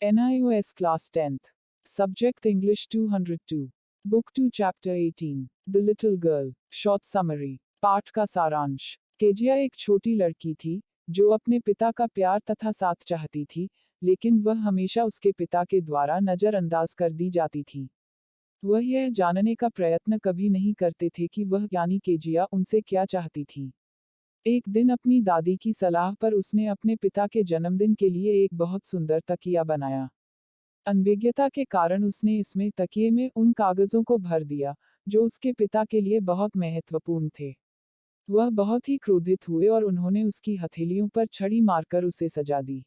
NIOS Class 10th. Subject English 202. Book 2 Chapter 18. The Little Girl. Short Summary. पाठ का सारांश। Kezia एक छोटी लड़की थी, जो अपने पिता का प्यार तथा साथ चाहती थी, लेकिन वह हमेशा उसके पिता के द्वारा नज़रअंदाज कर दी जाती थी। वह यह जानने का प्रयत्न कभी नहीं करते थे कि वह यानी केजिया उनसे क्या चाहती थी। एक दिन अपनी दादी की सलाह पर उसने अपने पिता के जन्मदिन के लिए एक बहुत सुंदर तकिया बनाया। अनभिज्ञता के कारण उसने इसमें तकिए में उन कागजों को भर दिया, जो उसके पिता के लिए बहुत महत्वपूर्ण थे। वह बहुत ही क्रोधित हुए और उन्होंने उसकी हथेलियों पर छड़ी मारकर उसे सजा दी।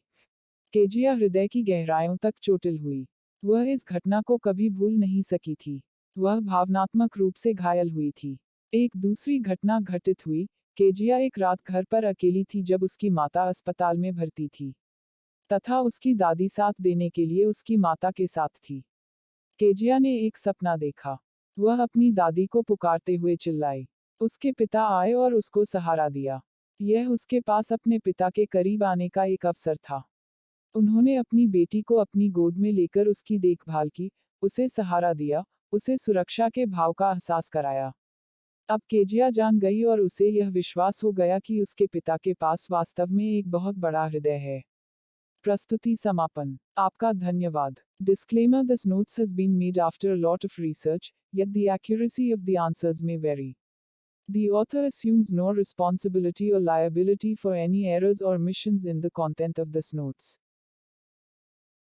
केजिया हृदय की गहराइयों तक चोटिल हुई। वह इस घटना को कभी भूल नहीं सकी थी। वह भावनात्मक रूप से घायल हुई थी। एक दूसरी घटना घटित हुई। केजिया एक रात घर पर अकेली थी जब उसकी माता अस्पताल में भर्ती थी, तथा उसकी दादी साथ देने के लिए उसकी माता के साथ थी। केजिया ने एक सपना देखा। वह अपनी दादी को पुकारते हुए चिल्लाई। उसके पिता आए और उसको सहारा दिया। यह उसके पास अपने पिता के करीब आने का एक अवसर था। उन्होंने अपनी बेटी को अपनी गोद में लेकर उसकी देखभाल की, उसे सहारा दिया, उसे सुरक्षा के भाव का एहसास कराया। अब केजिया जान गई और उसे यह विश्वास हो गया कि उसके पिता के पास वास्तव में एक बहुत बड़ा हृदय है। प्रस्तुति समापन। आपका धन्यवाद। Disclaimer: This notes has been made after a lot of research, yet the accuracy of the answers may vary. The author assumes no responsibility or liability for any errors or omissions in the content of this notes.